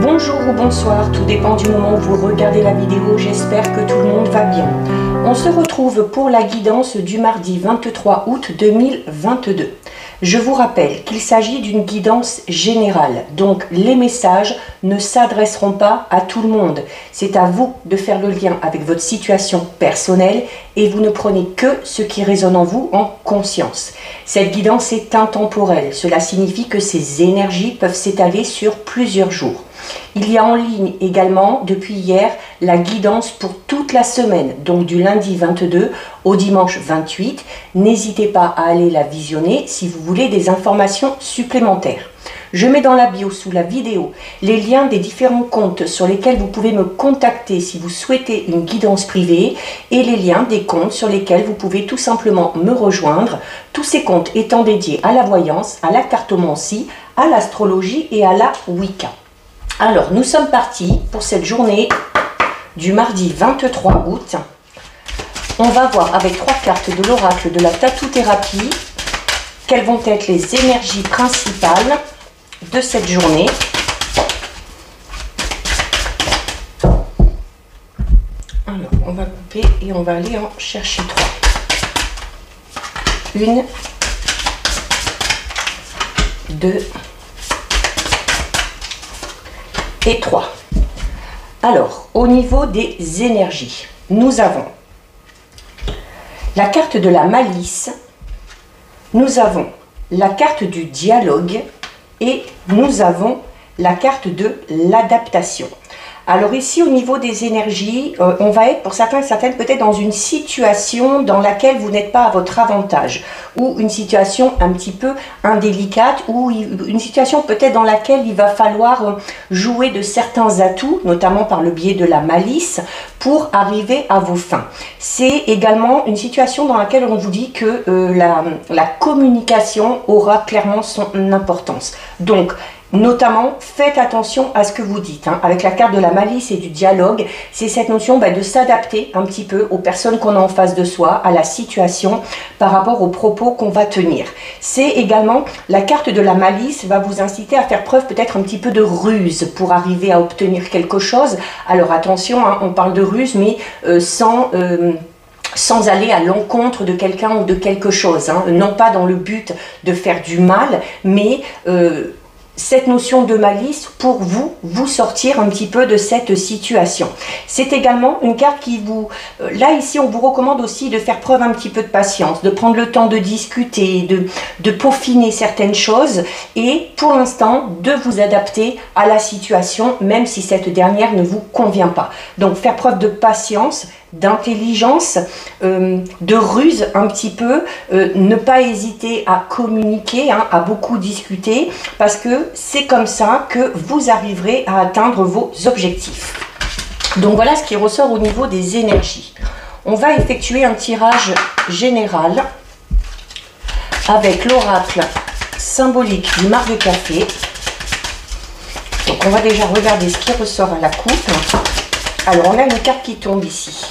Bonjour ou bonsoir, tout dépend du moment où vous regardez la vidéo, j'espère que tout le monde va bien. On se retrouve pour la guidance du mardi 23 août 2022. Je vous rappelle qu'il s'agit d'une guidance générale, donc les messages ne s'adresseront pas à tout le monde. C'est à vous de faire le lien avec votre situation personnelle et vous ne prenez que ce qui résonne en vous en conscience. Cette guidance est intemporelle, cela signifie que ces énergies peuvent s'étaler sur plusieurs jours. Il y a en ligne également, depuis hier, la guidance pour toute la semaine, donc du lundi 22 au dimanche 28. N'hésitez pas à aller la visionner si vous voulez des informations supplémentaires. Je mets dans la bio sous la vidéo les liens des différents comptes sur lesquels vous pouvez me contacter si vous souhaitez une guidance privée et les liens des comptes sur lesquels vous pouvez tout simplement me rejoindre. Tous ces comptes étant dédiés à la voyance, à la cartomancie, à l'astrologie et à la Wicca. Alors, nous sommes partis pour cette journée du mardi 23 août. On va voir avec 3 cartes de l'oracle de la tatou-thérapie quelles vont être les énergies principales de cette journée. Alors, on va couper et on va aller en chercher 3. 1, 2 et 3. Alors, au niveau des énergies, nous avons la carte de la malice, nous avons la carte du dialogue et nous avons la carte de l'adaptation. Alors ici, au niveau des énergies, on va être pour certains et certaines peut-être dans une situation dans laquelle vous n'êtes pas à votre avantage, ou une situation un petit peu indélicate, ou une situation peut-être dans laquelle il va falloir jouer de certains atouts, notamment par le biais de la malice, pour arriver à vos fins. C'est également une situation dans laquelle on vous dit que la communication aura clairement son importance. Donc, notamment, faites attention à ce que vous dites. Avec la carte de la malice et du dialogue, c'est cette notion de s'adapter un petit peu aux personnes qu'on a en face de soi, à la situation, par rapport aux propos qu'on va tenir. C'est également, la carte de la malice va vous inciter à faire preuve peut-être un petit peu de ruse pour arriver à obtenir quelque chose. Alors attention, on parle de ruse, mais sans aller à l'encontre de quelqu'un ou de quelque chose. Non pas dans le but de faire du mal, mais cette notion de malice pour vous sortir un petit peu de cette situation. C'est également une carte qui vous... Là, ici, on vous recommande aussi de faire preuve un petit peu de patience, de prendre le temps de discuter, de peaufiner certaines choses et, pour l'instant, de vous adapter à la situation, même si cette dernière ne vous convient pas. Donc, faire preuve de patience, d'intelligence, de ruse un petit peu, ne pas hésiter à communiquer, à beaucoup discuter, parce que c'est comme ça que vous arriverez à atteindre vos objectifs. Donc voilà ce qui ressort au niveau des énergies. On va effectuer un tirage général avec l'oracle symbolique du marc de café. Donc on va déjà regarder ce qui ressort à la coupe. Alors on a une carte qui tombe ici.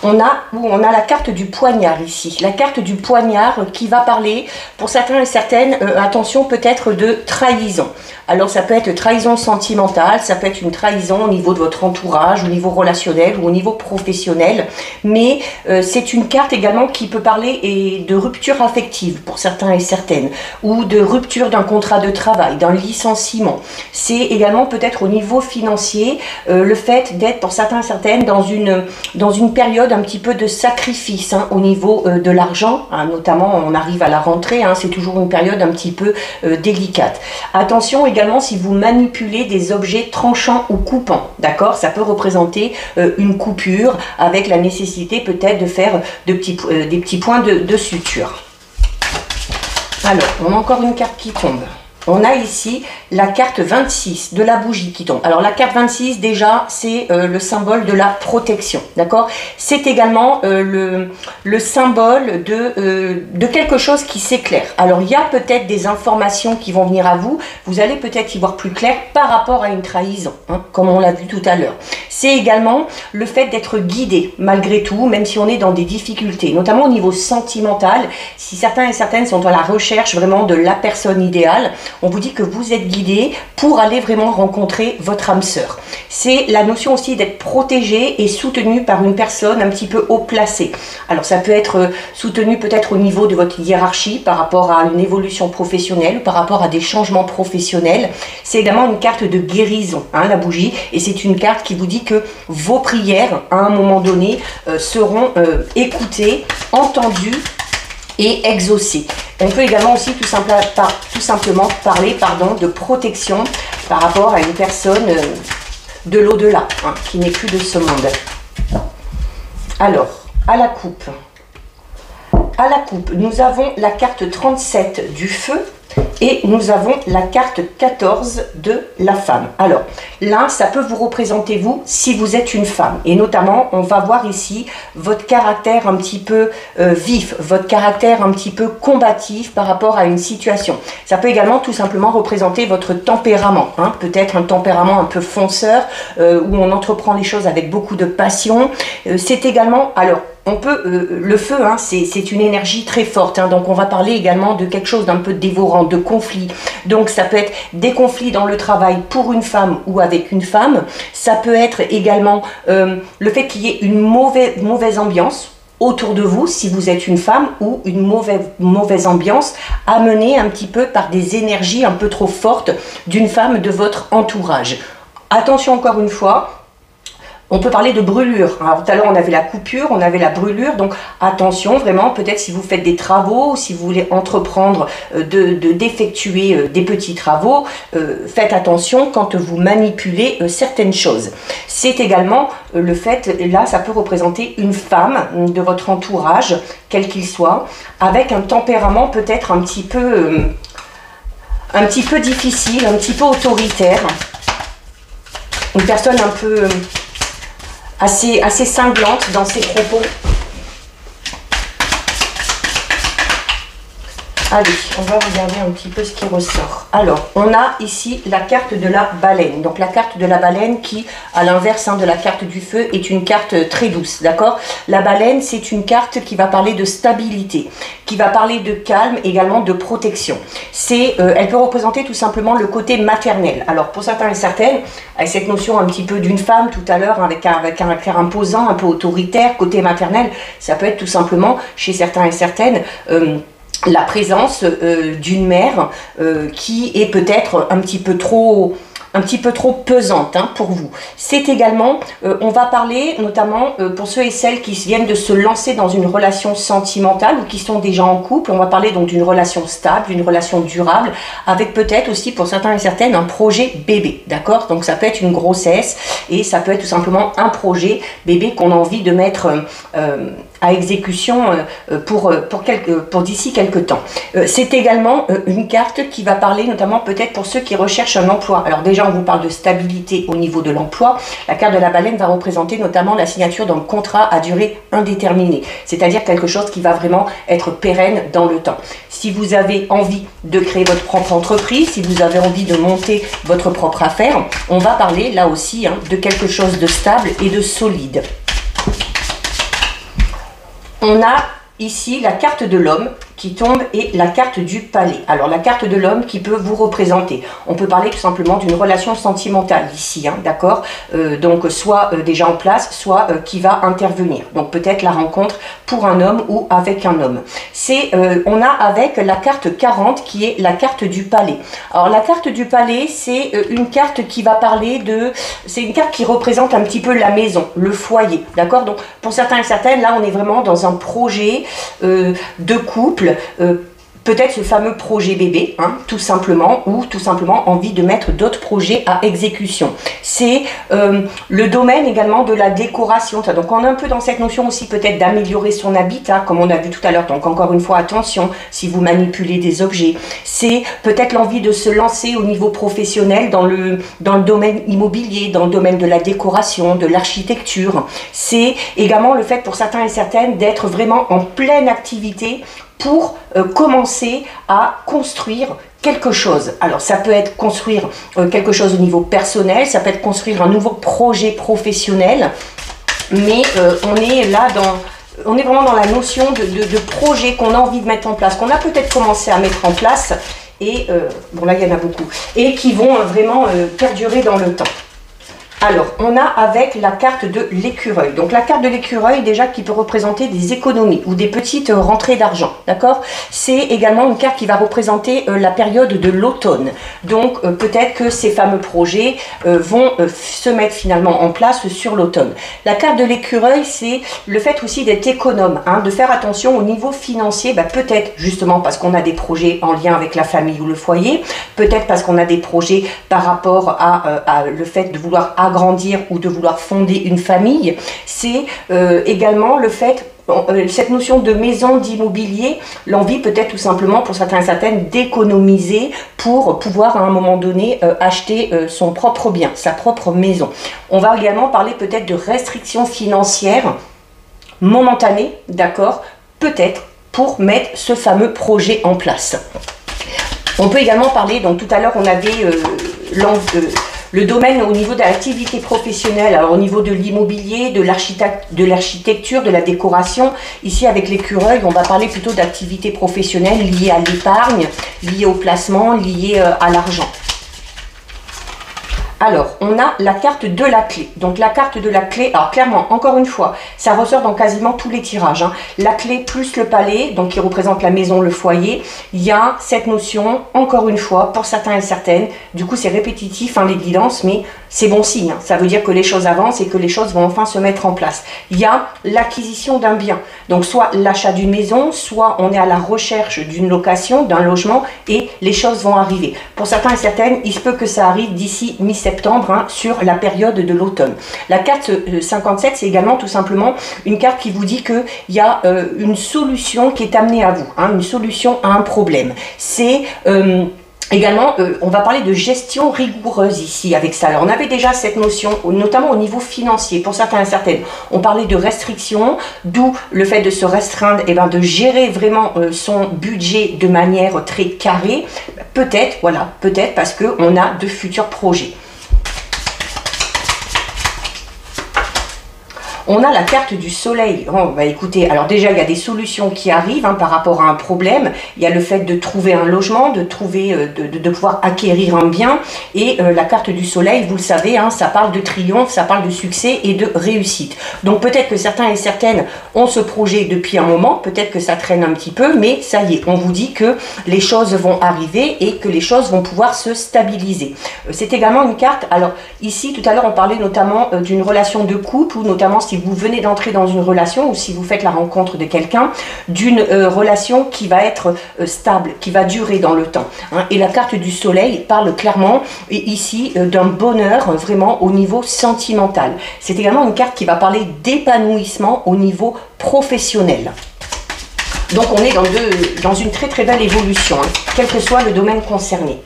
On a la carte du poignard ici, la carte du poignard qui va parler, pour certains et certaines, attention peut-être de trahison. Alors ça peut être trahison sentimentale, ça peut être une trahison au niveau de votre entourage, au niveau relationnel ou au niveau professionnel, mais c'est une carte également qui peut parler de rupture affective pour certains et certaines, ou de rupture d'un contrat de travail, d'un licenciement. C'est également peut-être au niveau financier, le fait d'être pour certains et certaines dans une période un petit peu de sacrifice au niveau de l'argent, notamment on arrive à la rentrée, c'est toujours une période un petit peu délicate. Attention également si vous manipulez des objets tranchants ou coupants, d'accord, ça peut représenter une coupure avec la nécessité peut-être de faire des petits points de suture. Alors, on a encore une carte qui tombe. On a ici la carte 26 de la bougie qui tombe. Alors la carte 26 déjà c'est le symbole de la protection, d'accord. C'est également le symbole de quelque chose qui s'éclaire. Alors il y a peut-être des informations qui vont venir à vous, vous allez peut-être y voir plus clair par rapport à une trahison, comme on l'a vu tout à l'heure. C'est également le fait d'être guidé malgré tout, même si on est dans des difficultés, notamment au niveau sentimental. Si certains et certaines sont à la recherche vraiment de la personne idéale, on vous dit que vous êtes guidé pour aller vraiment rencontrer votre âme sœur. C'est la notion aussi d'être protégé et soutenu par une personne un petit peu haut placée. Alors ça peut être soutenu peut-être au niveau de votre hiérarchie par rapport à une évolution professionnelle, par rapport à des changements professionnels. C'est également une carte de guérison, hein, la bougie, et c'est une carte qui vous dit que vos prières, à un moment donné, seront écoutées, entendues et exaucées. On peut également aussi tout simplement parler de protection par rapport à une personne de l'au-delà, hein, qui n'est plus de ce monde. Alors, à la coupe, nous avons la carte 37 du feu et nous avons la carte 14 de la femme. Alors là, ça peut vous représenter vous si vous êtes une femme. Et notamment, on va voir ici votre caractère un petit peu vif, votre caractère un petit peu combatif par rapport à une situation. Ça peut également tout simplement représenter votre tempérament, hein, peut-être un tempérament un peu fonceur, où on entreprend les choses avec beaucoup de passion. C'est également, alors, on peut, le feu, hein, c'est une énergie très forte, hein, donc on va parler également de quelque chose d'un peu dévorant, de conflit. Donc ça peut être des conflits dans le travail pour une femme ou avec une femme. Ça peut être également le fait qu'il y ait une mauvaise ambiance autour de vous, si vous êtes une femme, ou une mauvaise ambiance amenée un petit peu par des énergies un peu trop fortes d'une femme de votre entourage. Attention encore une fois. On peut parler de brûlure. Alors, tout à l'heure, on avait la coupure, on avait la brûlure. Donc, attention, vraiment, peut-être si vous faites des travaux, ou si vous voulez entreprendre d'effectuer des petits travaux, faites attention quand vous manipulez certaines choses. C'est également le fait, là, ça peut représenter une femme de votre entourage, quel qu'il soit, avec un tempérament peut-être un petit peu difficile, un petit peu autoritaire. Une personne un peu assez cinglante dans ses propos. Allez, on va regarder un petit peu ce qui ressort. Alors, on a ici la carte de la baleine. Donc, la carte de la baleine qui, à l'inverse de la carte du feu, est une carte très douce, d'accord? La baleine, c'est une carte qui va parler de stabilité, qui va parler de calme, également de protection. Elle peut représenter tout simplement le côté maternel. Alors, pour certains et certaines, avec cette notion un petit peu d'une femme tout à l'heure, avec un caractère imposant, un peu autoritaire, côté maternel, ça peut être tout simplement, chez certains et certaines, la présence d'une mère qui est peut-être un petit peu trop pesante, hein, pour vous. C'est également, on va parler notamment pour ceux et celles qui viennent de se lancer dans une relation sentimentale ou qui sont déjà en couple, on va parler donc d'une relation stable, d'une relation durable, avec peut-être aussi pour certains et certaines un projet bébé, d'accord? Donc ça peut être une grossesse et ça peut être tout simplement un projet bébé qu'on a envie de mettre à exécution pour d'ici quelques temps. C'est également une carte qui va parler notamment peut-être pour ceux qui recherchent un emploi. Alors déjà, on vous parle de stabilité au niveau de l'emploi. La carte de la baleine va représenter notamment la signature d'un contrat à durée indéterminée, c'est-à-dire quelque chose qui va vraiment être pérenne dans le temps. Si vous avez envie de créer votre propre entreprise, si vous avez envie de monter votre propre affaire, on va parler là aussi, hein, de quelque chose de stable et de solide. On a ici la carte de l'homme qui tombe et la carte du palais. Alors la carte de l'homme qui peut vous représenter. On peut parler tout simplement d'une relation sentimentale ici, hein, d'accord, donc soit déjà en place, soit qui va intervenir. Donc peut-être la rencontre pour un homme ou avec un homme. On a avec la carte 40 qui est la carte du palais. Alors la carte du palais, c'est une carte qui va parler c'est une carte qui représente un petit peu la maison, le foyer, d'accord. Donc pour certains et certaines, là on est vraiment dans un projet de couple. Peut-être ce fameux projet bébé, hein, tout simplement, ou tout simplement envie de mettre d'autres projets à exécution. C'est le domaine également de la décoration. Donc on est un peu dans cette notion aussi peut-être d'améliorer son habitat, comme on a vu tout à l'heure. Donc encore une fois, attention si vous manipulez des objets. C'est peut-être l'envie de se lancer au niveau professionnel dans le domaine immobilier, dans le domaine de la décoration, de l'architecture. C'est également le fait pour certains et certaines d'être vraiment en pleine activité pour commencer à construire quelque chose. Alors ça peut être construire quelque chose au niveau personnel, ça peut être construire un nouveau projet professionnel, mais on est vraiment dans la notion de projet qu'on a envie de mettre en place, qu'on a peut-être commencé à mettre en place et bon là il y en a beaucoup, et qui vont vraiment perdurer dans le temps. Alors, on a avec la carte de l'écureuil. Donc, la carte de l'écureuil, déjà, qui peut représenter des économies ou des petites rentrées d'argent, d'accord? C'est également une carte qui va représenter la période de l'automne. Donc, peut-être que ces fameux projets vont se mettre finalement en place sur l'automne. La carte de l'écureuil, c'est le fait aussi d'être économe, hein, de faire attention au niveau financier, peut-être justement parce qu'on a des projets en lien avec la famille ou le foyer, peut-être parce qu'on a des projets par rapport à le fait de vouloir agrandir ou de vouloir fonder une famille. C'est également le fait, cette notion de maison, d'immobilier, l'envie peut-être tout simplement pour certains et certaines d'économiser pour pouvoir à un moment donné acheter son propre bien, sa propre maison. On va également parler peut-être de restrictions financières momentanées, d'accord, peut-être pour mettre ce fameux projet en place. On peut également parler, donc tout à l'heure on avait le domaine au niveau de l'activité professionnelle, alors au niveau de l'immobilier, de l'architecture, de la décoration. Ici, avec l'écureuil, on va parler plutôt d'activité professionnelle liée à l'épargne, liée au placement, liée à l'argent. Alors, on a la carte de la clé. Donc, la carte de la clé, alors clairement, encore une fois, ça ressort dans quasiment tous les tirages, hein. La clé plus le palais, donc qui représente la maison, le foyer. Il y a cette notion, encore une fois, pour certains et certaines, du coup, c'est répétitif, hein, les guidances, mais c'est bon signe, hein. Ça veut dire que les choses avancent et que les choses vont enfin se mettre en place. Il y a l'acquisition d'un bien. Donc, soit l'achat d'une maison, soit on est à la recherche d'une location, d'un logement, et les choses vont arriver. Pour certains et certaines, il se peut que ça arrive d'ici mi-septembre, hein, sur la période de l'automne. La carte 57, c'est également tout simplement une carte qui vous dit qu'il y a une solution qui est amenée à vous, hein, une solution à un problème. C'est également, on va parler de gestion rigoureuse ici avec ça. Alors, on avait déjà cette notion, notamment au niveau financier, pour certains et certaines. On parlait de restrictions, d'où le fait de se restreindre, et de gérer vraiment son budget de manière très carrée. Peut-être, voilà, peut-être parce qu'on a de futurs projets. On a la carte du soleil. Oh, écoutez, alors déjà, il y a des solutions qui arrivent, hein, par rapport à un problème. Il y a le fait de trouver un logement, de trouver, de pouvoir acquérir un bien. Et la carte du soleil, vous le savez, hein, ça parle de triomphe, ça parle de succès et de réussite. Donc peut-être que certains et certaines ont ce projet depuis un moment, peut-être que ça traîne un petit peu, mais ça y est, on vous dit que les choses vont arriver et que les choses vont pouvoir se stabiliser. C'est également une carte, alors ici, tout à l'heure, on parlait notamment d'une relation de couple, ou notamment si vous venez d'entrer dans une relation ou si vous faites la rencontre de quelqu'un, d'une relation qui va être stable, qui va durer dans le temps, hein. Et la carte du soleil parle clairement ici d'un bonheur vraiment au niveau sentimental. C'est également une carte qui va parler d'épanouissement au niveau professionnel. Donc on est dans une très très belle évolution, hein, quel que soit le domaine concerné.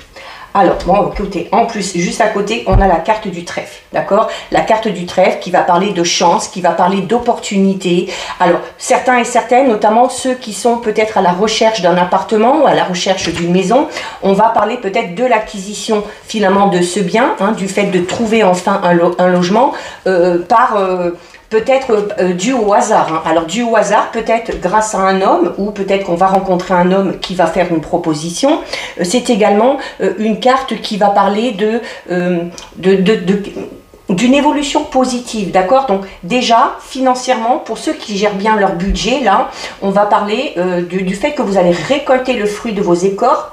Alors, bon, écoutez, en plus, juste à côté, on a la carte du trèfle, d'accord? La carte du trèfle qui va parler de chance, qui va parler d'opportunité. Alors, certains et certaines, notamment ceux qui sont peut-être à la recherche d'un appartement ou à la recherche d'une maison, on va parler peut-être de l'acquisition finalement de ce bien, hein, du fait de trouver enfin un logement peut-être dû au hasard, hein. Alors dû au hasard, peut-être grâce à un homme, ou peut-être qu'on va rencontrer un homme qui va faire une proposition. C'est également une carte qui va parler d'une évolution positive, d'accord? Donc déjà, financièrement, pour ceux qui gèrent bien leur budget, là, on va parler du fait que vous allez récolter le fruit de vos efforts,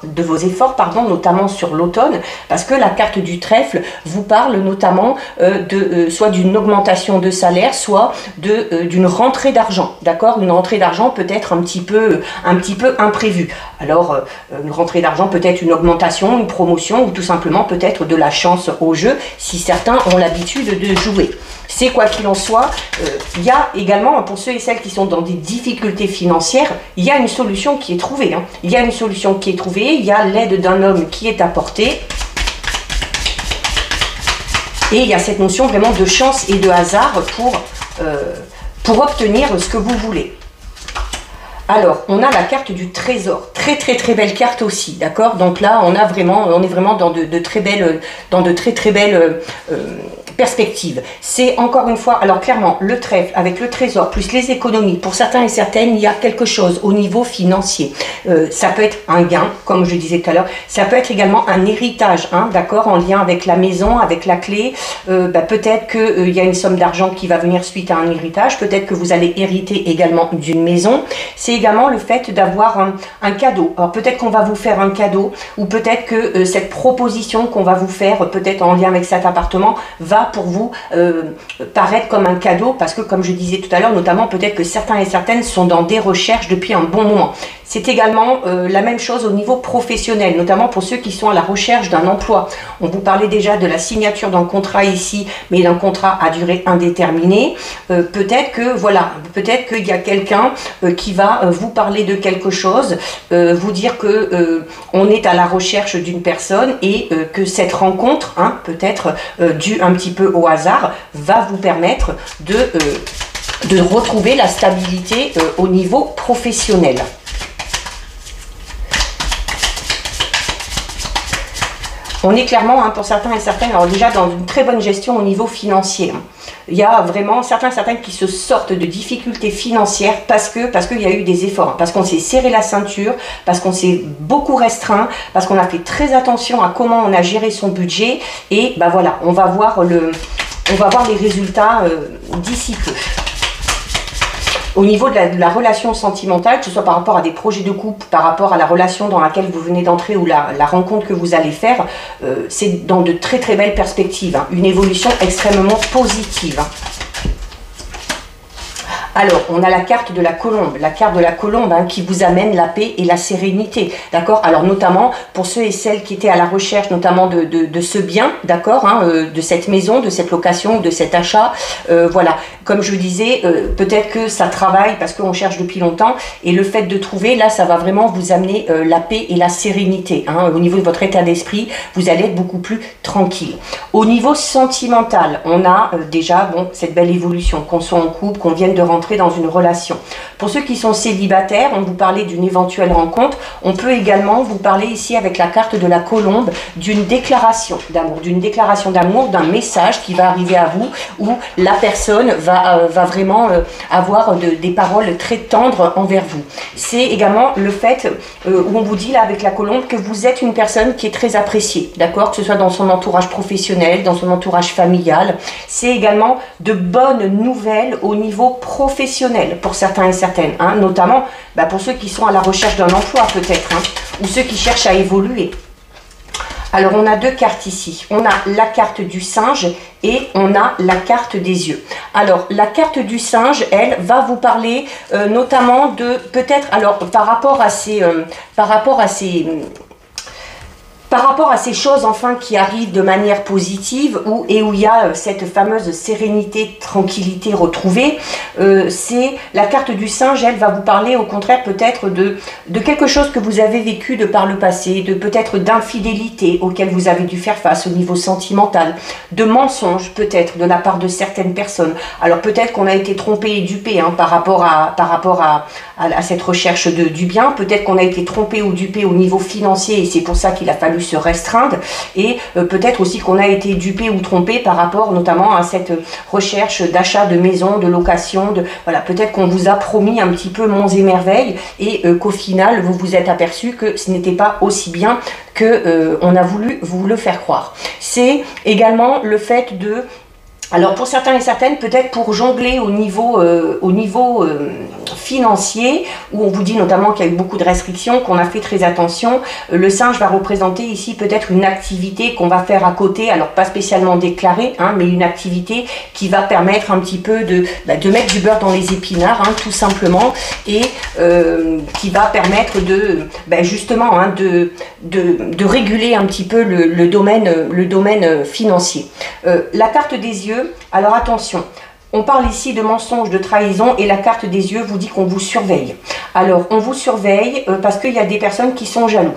notamment sur l'automne, parce que la carte du trèfle vous parle notamment soit d'une augmentation de salaire, soit d'une rentrée d'argent, d'accord? Une rentrée d'argent peut être un petit peu imprévue. Alors, une rentrée d'argent peut être une augmentation, une promotion, ou tout simplement peut-être de la chance au jeu, si certains ont l'habitude de jouer. C'est quoi qu'il en soit, il y a également, pour ceux et celles qui sont dans des difficultés financières, il y a une solution qui est trouvée, hein. Il y a une solution qui est trouvée, il y a l'aide d'un homme qui est apportée. Et il y a cette notion vraiment de chance et de hasard pour obtenir ce que vous voulez. Alors, on a la carte du trésor, très très très belle carte aussi, d'accord? Donc là, on est vraiment dans de très très belles perspective. C'est encore une fois, alors clairement, le trèfle avec le trésor, plus les économies, pour certains et certaines, il y a quelque chose au niveau financier. Ça peut être un gain, comme je disais tout à l'heure, ça peut être également un héritage, hein, d'accord, en lien avec la maison, avec la clé. Peut-être qu'il y a une somme d'argent qui va venir suite à un héritage, peut-être que vous allez hériter également d'une maison. C'est également le fait d'avoir un cadeau. Alors peut-être qu'on va vous faire un cadeau, ou peut-être que cette proposition qu'on va vous faire, peut-être en lien avec cet appartement, va pour vous paraître comme un cadeau, parce que comme je disais tout à l'heure, notamment peut-être que certains et certaines sont dans des recherches depuis un bon moment. C'est également la même chose au niveau professionnel, notamment pour ceux qui sont à la recherche d'un emploi. On vous parlait déjà de la signature d'un contrat ici, mais d'un contrat à durée indéterminée. Peut-être que voilà, peut-être qu'il y a quelqu'un qui va vous parler de quelque chose, vous dire que on est à la recherche d'une personne et que cette rencontre, hein, peut-être due un petit peu au hasard, va vous permettre de retrouver la stabilité au niveau professionnel. On est clairement, hein, pour certains et certaines, alors déjà dans une très bonne gestion au niveau financier. Il y a vraiment certains et certaines qui se sortent de difficultés financières parce qu'il y a eu des efforts, parce qu'on s'est serré la ceinture, parce qu'on s'est beaucoup restreint, parce qu'on a fait très attention à comment on a géré son budget, et ben voilà, on va voir les résultats d'ici peu. Au niveau de la relation sentimentale, que ce soit par rapport à des projets de couple, par rapport à la relation dans laquelle vous venez d'entrer ou la rencontre que vous allez faire, c'est dans de très très belles perspectives, hein, une évolution extrêmement positive. Hein. Alors, on a la carte de la colombe, hein, qui vous amène la paix et la sérénité, d'accord. Alors, notamment, pour ceux et celles qui étaient à la recherche, notamment de ce bien, d'accord, hein, de cette maison, de cette location, de cet achat, voilà. Comme je disais, peut-être que ça travaille parce qu'on cherche depuis longtemps, et le fait de trouver, là, ça va vraiment vous amener la paix et la sérénité, hein. Au niveau de votre état d'esprit, vous allez être beaucoup plus tranquille. Au niveau sentimental, on a déjà, bon, cette belle évolution, qu'on soit en couple, qu'on vienne de rentrer dans une relation. Pour ceux qui sont célibataires, on vous parlait d'une éventuelle rencontre. On peut également vous parler ici avec la carte de la colombe d'une déclaration d'amour, d'un message qui va arriver à vous, où la personne va vraiment avoir des paroles très tendres envers vous. C'est également le fait où on vous dit là avec la colombe que vous êtes une personne qui est très appréciée, d'accord, que ce soit dans son entourage professionnel, dans son entourage familial. C'est également de bonnes nouvelles au niveau professionnel pour certains et certaines, hein, notamment pour ceux qui sont à la recherche d'un emploi peut-être, hein, ou ceux qui cherchent à évoluer. Alors on a deux cartes ici, on a la carte du singe et on a la carte des yeux. Alors la carte du singe, elle va vous parler notamment de peut-être, alors par rapport à ces choses enfin qui arrivent de manière positive où il y a cette fameuse sérénité, tranquillité retrouvée, c'est la carte du singe, elle va vous parler au contraire peut-être de quelque chose que vous avez vécu de par le passé, de peut-être d'infidélité auquel vous avez dû faire face au niveau sentimental, de mensonges peut-être de la part de certaines personnes. Alors peut-être qu'on a été trompé et dupé, hein, par rapport à cette recherche du bien, peut-être qu'on a été trompé ou dupé au niveau financier et c'est pour ça qu'il a fallu se restreindre, et peut-être aussi qu'on a été dupé ou trompé par rapport notamment à cette recherche d'achat de maison, de location, voilà, peut-être qu'on vous a promis un petit peu monts et merveilles et qu'au final vous vous êtes aperçu que ce n'était pas aussi bien que on a voulu vous le faire croire. C'est également le fait de... Alors pour certains et certaines, peut-être pour jongler au niveau financier, où on vous dit notamment qu'il y a eu beaucoup de restrictions, qu'on a fait très attention, le singe va représenter ici peut-être une activité qu'on va faire à côté, alors pas spécialement déclarée, hein, mais une activité qui va permettre un petit peu de mettre du beurre dans les épinards, hein, tout simplement, et qui va permettre justement hein, de réguler un petit peu le domaine financier. La carte des yeux, alors attention, on parle ici de mensonges, de trahison, et la carte des yeux vous dit qu'on vous surveille. Alors on vous surveille parce qu'il y a des personnes qui sont jaloux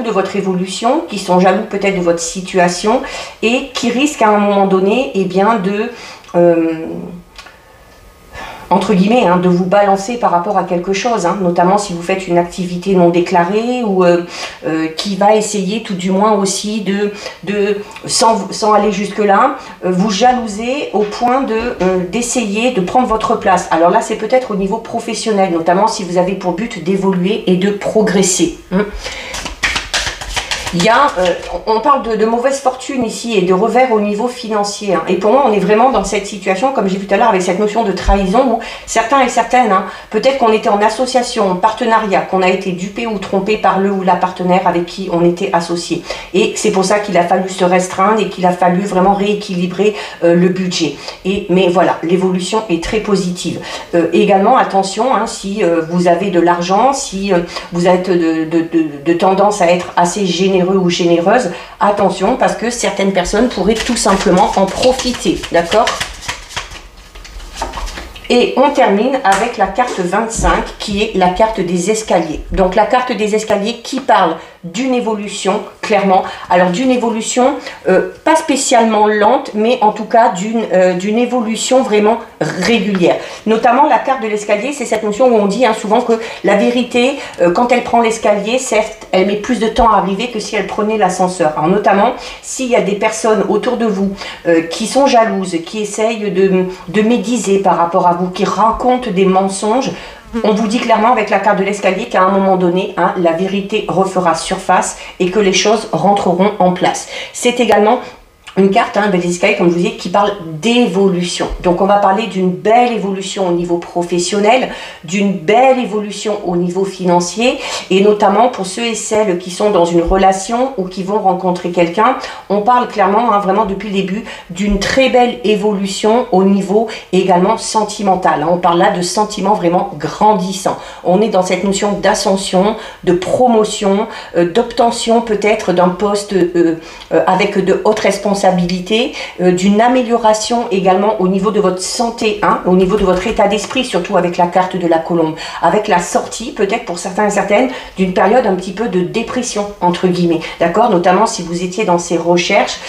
de votre évolution, qui sont jaloux peut-être de votre situation, et qui risquent à un moment donné, eh bien, entre guillemets, hein, de vous balancer par rapport à quelque chose, hein, notamment si vous faites une activité non déclarée ou qui va essayer tout du moins aussi sans aller jusque-là, vous jalouser au point d'essayer de prendre votre place. Alors là, c'est peut-être au niveau professionnel, notamment si vous avez pour but d'évoluer et de progresser. Hein. Il y a, on parle de mauvaise fortune ici et de revers au niveau financier. Hein. Et pour moi, on est vraiment dans cette situation, comme j'ai vu tout à l'heure, avec cette notion de trahison où certains et certaines, hein, peut-être qu'on était en association, en partenariat, qu'on a été dupé ou trompé par le ou la partenaire avec qui on était associé. Et c'est pour ça qu'il a fallu se restreindre et qu'il a fallu vraiment rééquilibrer le budget. Mais voilà, l'évolution est très positive. Également, attention, hein, si vous avez de l'argent, si vous êtes de tendance à être assez généreux ou généreuse, attention parce que certaines personnes pourraient tout simplement en profiter, d'accord? Et on termine avec la carte 25 qui est la carte des escaliers. Donc la carte des escaliers qui parle d'une évolution, clairement. Alors d'une évolution pas spécialement lente, mais en tout cas d'une évolution vraiment régulière. Notamment la carte de l'escalier, c'est cette notion où on dit hein, souvent que la vérité, quand elle prend l'escalier, certes, elle met plus de temps à arriver que si elle prenait l'ascenseur. Alors notamment, s'il y a des personnes autour de vous qui sont jalouses, qui essayent de médiser par rapport à vous, qui racontent des mensonges, on vous dit clairement avec la carte de l'escalier qu'à un moment donné, hein, la vérité refera surface et que les choses rentreront en place. C'est également une carte hein, des escaliers, comme je vous disais, qui parle d'évolution. Donc on va parler d'une belle évolution au niveau professionnel, d'une belle évolution au niveau financier, et notamment pour ceux et celles qui sont dans une relation ou qui vont rencontrer quelqu'un, on parle clairement, hein, vraiment depuis le début, d'une très belle évolution au niveau également sentimental. Hein. On parle là de sentiments vraiment grandissants. On est dans cette notion d'ascension, de promotion, d'obtention peut-être d'un poste avec de hautes responsabilités, d'une amélioration également au niveau de votre santé, hein, au niveau de votre état d'esprit, surtout avec la carte de la colombe, avec la sortie peut-être pour certains et certaines d'une période un petit peu de dépression entre guillemets, d'accord, notamment si vous étiez dans ces recherches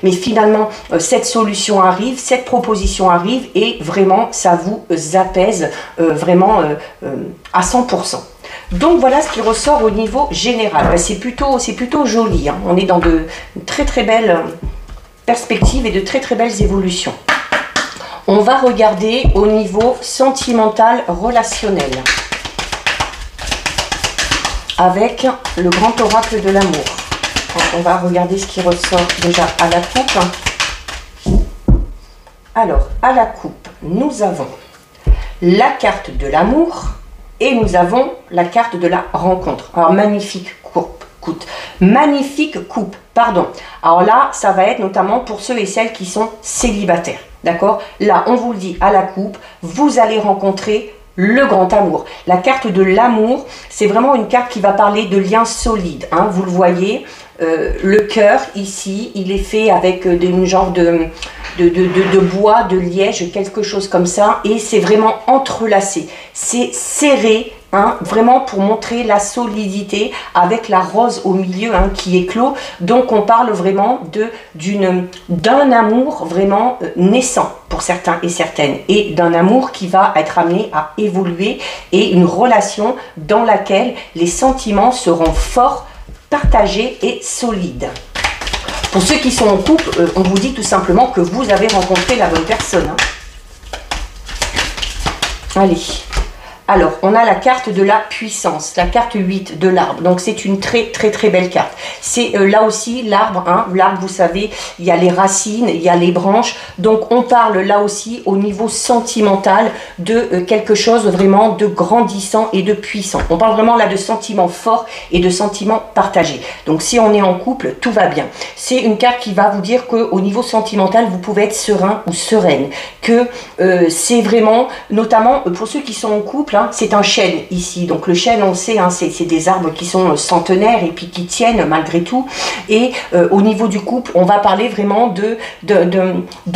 mais finalement cette solution arrive, cette proposition arrive et vraiment ça vous apaise vraiment à 100%. Donc voilà ce qui ressort au niveau général. C'est plutôt joli, hein. On est dans de très très belles perspectives et de très très belles évolutions. On va regarder au niveau sentimental relationnel avec le grand oracle de l'amour. On va regarder ce qui ressort déjà à la coupe. Alors à la coupe, nous avons la carte de l'amour et nous avons la carte de la rencontre. Alors magnifique coupe, pardon. Alors là, ça va être notamment pour ceux et celles qui sont célibataires, d'accord? Là, on vous le dit à la coupe, vous allez rencontrer le grand amour. La carte de l'amour, c'est vraiment une carte qui va parler de liens solides, hein, vous le voyez, le cœur ici, il est fait avec une genre de bois, de liège, quelque chose comme ça, et c'est vraiment entrelacé, c'est serré, hein, vraiment pour montrer la avec la rose au milieu hein, qui éclot. Donc on parle vraiment d'un amour vraiment naissant pour certains et certaines, et d'un amour qui va être amené à évoluer, et une relation dans laquelle les sentiments seront forts, partagés et solides. Pour ceux qui sont en couple, on vous dit tout simplement que vous avez rencontré la bonne personne. Hein. Allez. Alors, on a la carte de la puissance, la carte 8 de l'arbre. Donc, c'est une très, très, très belle carte. C'est là aussi l'arbre. Hein, l'arbre, vous savez, il y a les racines, il y a les branches. Donc, on parle là aussi au niveau sentimental de quelque chose vraiment de grandissant et de puissant. On parle vraiment là de sentiments forts et de sentiments partagés. Donc, si on est en couple, tout va bien. C'est une carte qui va vous dire qu'au niveau sentimental, vous pouvez être serein ou sereine. Que c'est vraiment, notamment pour ceux qui sont en couple, c'est un chêne ici, donc le chêne on sait, hein, c'est des arbres qui sont centenaires et puis qui tiennent malgré tout, et au niveau du couple on va parler vraiment de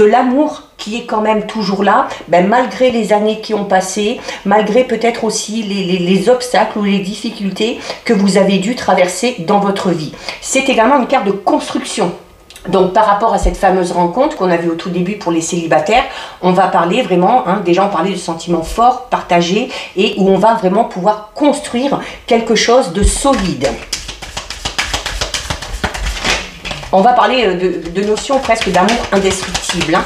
l'amour qui est quand même toujours là, malgré les années qui ont passé, malgré peut-être aussi les obstacles ou les difficultés que vous avez dû traverser dans votre vie. C'est également une carte de construction. Donc par rapport à cette fameuse rencontre qu'on a vue au tout début pour les célibataires, on va parler vraiment, déjà on parlait de sentiments forts, partagés, et où on va vraiment pouvoir construire quelque chose de solide. On va parler de notions presque d'amour indestructible.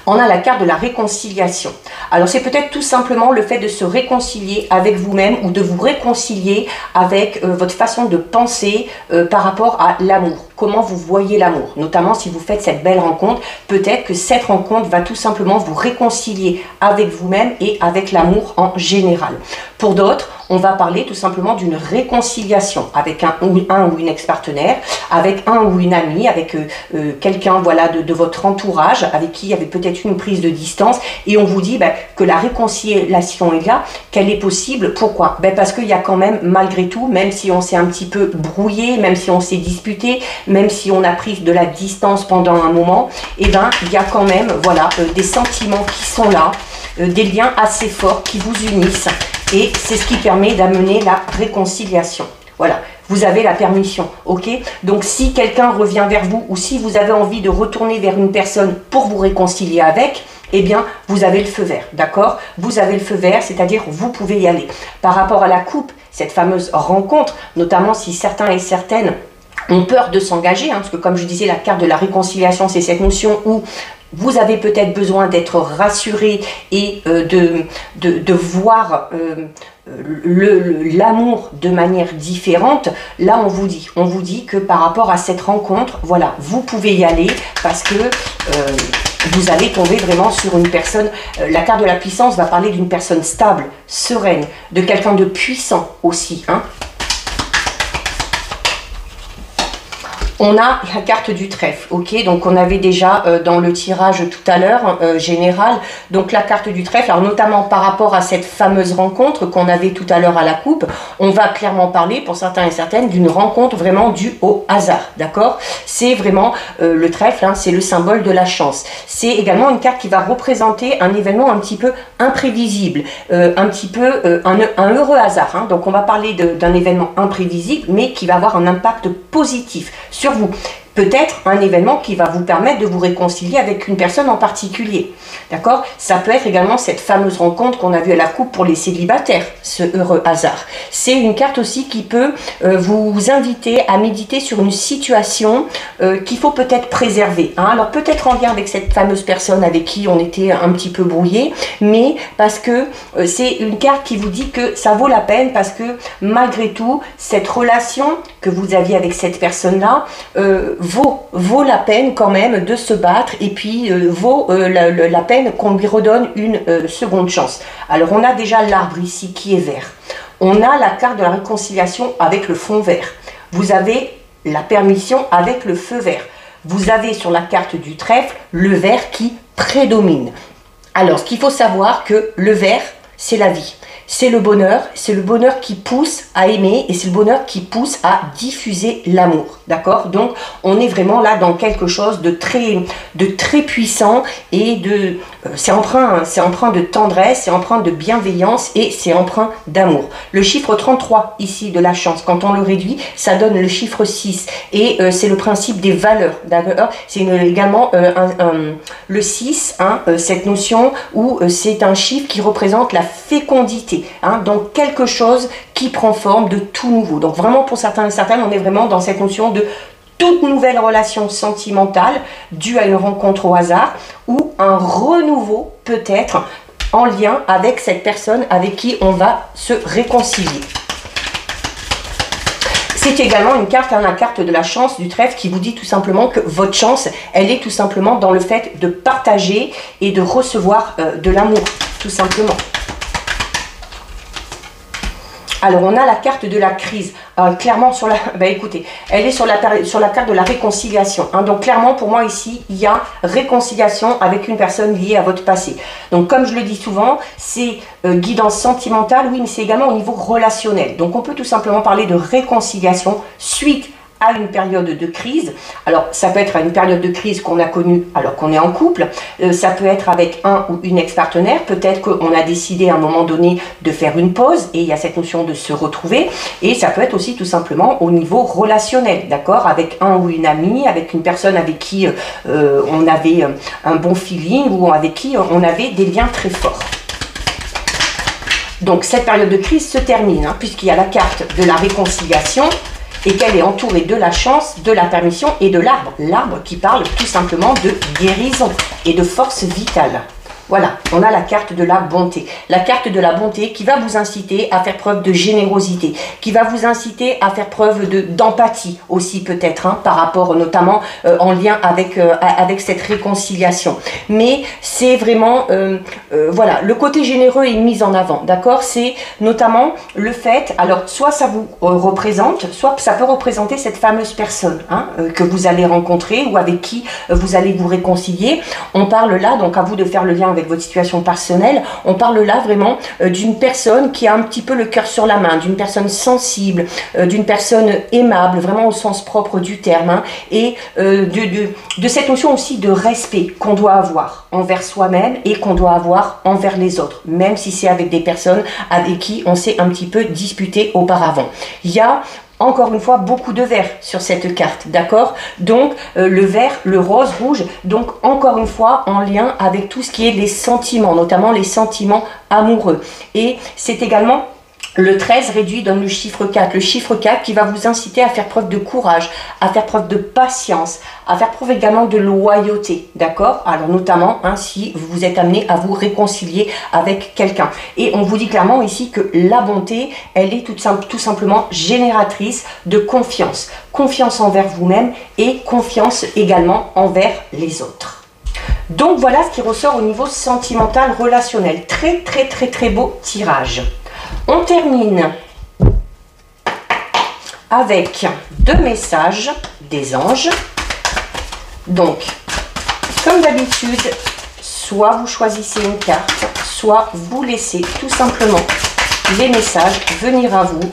On a la carte de la réconciliation. Alors c'est peut-être tout simplement le fait de se réconcilier avec vous-même ou de vous réconcilier avec votre façon de penser par rapport à l'amour. Comment vous voyez l'amour, notamment si vous faites cette belle rencontre, peut-être que cette rencontre va tout simplement vous réconcilier avec vous-même et avec l'amour en général. Pour d'autres, on va parler tout simplement d'une réconciliation avec un ou une ex-partenaire, avec un ou une amie, avec quelqu'un voilà, de votre entourage, avec qui il y avait peut-être une prise de distance, et on vous dit que la réconciliation est là, qu'elle est possible. Pourquoi? Parce qu'il y a quand même, malgré tout, même si on s'est un petit peu brouillé, même si on s'est disputé, même si on a pris de la distance pendant un moment, il y a quand même voilà, des sentiments qui sont là, des liens assez forts qui vous unissent, et c'est ce qui permet d'amener la réconciliation. Voilà, vous avez la permission, ok? Donc si quelqu'un revient vers vous, ou si vous avez envie de retourner vers une personne pour vous réconcilier avec, eh bien, vous avez le feu vert, d'accord? Vous avez le feu vert, c'est-à-dire vous pouvez y aller. Par rapport à la coupe, cette fameuse rencontre, notamment si certains et certaines ont peur de s'engager, parce que comme je disais, la carte de la réconciliation, c'est cette notion où vous avez peut-être besoin d'être rassuré et de voir l'amour de manière différente. Là, on vous dit que par rapport à cette rencontre, voilà, vous pouvez y aller parce que vous allez tomber vraiment sur une personne. La carte de la puissance va parler d'une personne stable, sereine, de quelqu'un de puissant aussi, On a la carte du trèfle, ok? Donc on avait déjà dans le tirage tout à l'heure général, donc la carte du trèfle, alors notamment par rapport à cette fameuse rencontre qu'on avait tout à l'heure à la coupe, on va clairement parler pour certains et certaines d'une rencontre vraiment due au hasard, d'accord? C'est vraiment le trèfle, c'est le symbole de la chance. C'est également une carte qui va représenter un événement un petit peu imprévisible, un petit peu un heureux hasard, donc on va parler d'un événement imprévisible mais qui va avoir un impact positif sur vous. Peut-être un événement qui va vous permettre de vous réconcilier avec une personne en particulier. D'accord? Ça peut être également cette fameuse rencontre qu'on a vue à la coupe pour les célibataires, ce heureux hasard. C'est une carte aussi qui peut vous inviter à méditer sur une situation qu'il faut peut-être préserver. Alors peut-être en lien avec cette fameuse personne avec qui on était un petit peu brouillé, mais parce que c'est une carte qui vous dit que ça vaut la peine, parce que malgré tout, cette relation que vous aviez avec cette personne-là vaut la peine quand même de se battre, et puis vaut la peine qu'on lui redonne une seconde chance. Alors on a déjà l'arbre ici qui est vert. On a la carte de la réconciliation avec le fond vert. Vous avez la permission avec le feu vert. Vous avez sur la carte du trèfle le vert qui prédomine. Alors ce qu'il faut savoir, que le vert, c'est la vie. C'est le bonheur qui pousse à aimer, et c'est le bonheur qui pousse à diffuser l'amour, d'accord? Donc on est vraiment là dans quelque chose de très puissant, et c'est empreint de tendresse, c'est empreint de bienveillance, et c'est empreint d'amour. Le chiffre 33 ici de la chance, quand on le réduit, ça donne le chiffre 6, et c'est le principe des valeurs, d'accord? C'est également le 6, cette notion où c'est un chiffre qui représente la fécondité. Donc quelque chose qui prend forme de tout nouveau. Donc vraiment pour certains et certaines, on est vraiment dans cette notion de toute nouvelle relation sentimentale due à une rencontre au hasard, ou un renouveau peut-être en lien avec cette personne avec qui on va se réconcilier. C'est également une carte, la carte de la chance du trèfle, qui vous dit tout simplement que votre chance, elle est tout simplement dans le fait de partager et de recevoir de l'amour, tout simplement. Alors on a la carte de la crise, clairement sur la, écoutez, elle est sur la carte de la réconciliation, donc clairement pour moi ici, il y a réconciliation avec une personne liée à votre passé. Donc comme je le dis souvent, c'est guidance sentimentale, oui, mais c'est également au niveau relationnel. Donc on peut tout simplement parler de réconciliation suite à une période de crise. Alors ça peut être à une période de crise qu'on a connue alors qu'on est en couple, ça peut être avec un ou une ex-partenaire, peut-être qu'on a décidé à un moment donné de faire une pause et il y a cette notion de se retrouver, et ça peut être aussi tout simplement au niveau relationnel, d'accord, avec un ou une amie, avec une personne avec qui on avait un bon feeling ou avec qui on avait des liens très forts. Donc cette période de crise se termine, puisqu'il y a la carte de la réconciliation et qu'elle est entourée de la chance, de la permission et de l'arbre. L'arbre qui parle tout simplement de guérison et de force vitale. Voilà, on a la carte de la bonté. La carte de la bonté qui va vous inciter à faire preuve de générosité, qui va vous inciter à faire preuve d'empathie aussi peut-être, par rapport notamment en lien avec cette réconciliation. Mais c'est vraiment, voilà, le côté généreux est mis en avant, d'accord? C'est notamment le fait, alors soit ça vous représente, soit ça peut représenter cette fameuse personne que vous allez rencontrer ou avec qui vous allez vous réconcilier. On parle là, donc à vous de faire le lien avec votre situation personnelle, on parle là vraiment d'une personne qui a un petit peu le cœur sur la main, d'une personne sensible, d'une personne aimable, vraiment au sens propre du terme, et de cette notion aussi de respect qu'on doit avoir envers soi-même et qu'on doit avoir envers les autres, même si c'est avec des personnes avec qui on s'est un petit peu disputé auparavant. Il y a encore une fois beaucoup de vert sur cette carte, d'accord? Donc le vert, le rose, rouge, donc encore une fois en lien avec tout ce qui est les sentiments, notamment les sentiments amoureux. Et c'est également le 13 réduit donne le chiffre 4. Le chiffre 4 qui va vous inciter à faire preuve de courage, à faire preuve de patience, à faire preuve également de loyauté, d'accord? Alors notamment si vous êtes amené à vous réconcilier avec quelqu'un. Et on vous dit clairement ici que la bonté, elle est tout simplement génératrice de confiance. Confiance envers vous-même et confiance également envers les autres. Donc voilà ce qui ressort au niveau sentimental relationnel. Très très très très beau tirage. On termine avec 2 messages des anges. Donc, comme d'habitude, soit vous choisissez une carte, soit vous laissez tout simplement les messages venir à vous.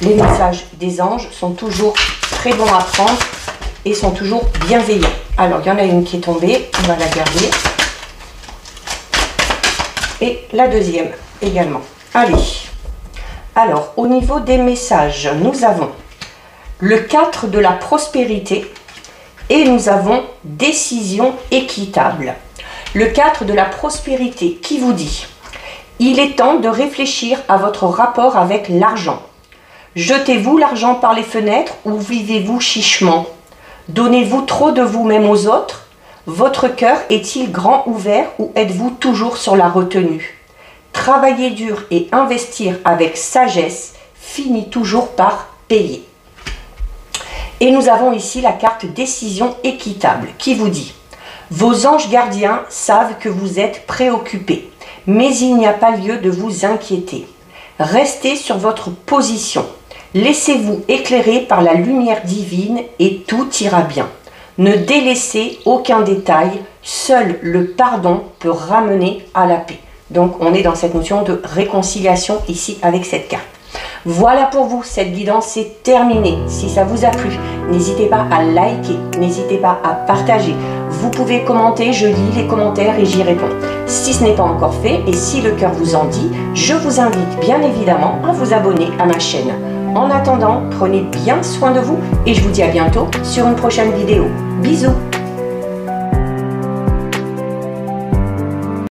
Les messages des anges sont toujours très bons à prendre et sont toujours bienveillants. Alors, il y en a une qui est tombée, on va la garder. Et la deuxième également. Allez, alors au niveau des messages, nous avons le 4 de la prospérité et nous avons décision équitable. Le 4 de la prospérité qui vous dit: il est temps de réfléchir à votre rapport avec l'argent. Jetez-vous l'argent par les fenêtres ou vivez-vous chichement? Donnez-vous trop de vous-même aux autres? Votre cœur est-il grand ouvert ou êtes-vous toujours sur la retenue? Travailler dur et investir avec sagesse finit toujours par payer. Et nous avons ici la carte décision équitable qui vous dit: vos anges gardiens savent que vous êtes préoccupés, mais il n'y a pas lieu de vous inquiéter. Restez sur votre position. Laissez-vous éclairer par la lumière divine et tout ira bien. Ne délaissez aucun détail, seul le pardon peut ramener à la paix. Donc on est dans cette notion de réconciliation ici avec cette carte. Voilà pour vous, cette guidance est terminée. Si ça vous a plu, n'hésitez pas à liker, n'hésitez pas à partager. Vous pouvez commenter, je lis les commentaires et j'y réponds. Si ce n'est pas encore fait et si le cœur vous en dit, je vous invite bien évidemment à vous abonner à ma chaîne. En attendant, prenez bien soin de vous et je vous dis à bientôt sur une prochaine vidéo. Bisous!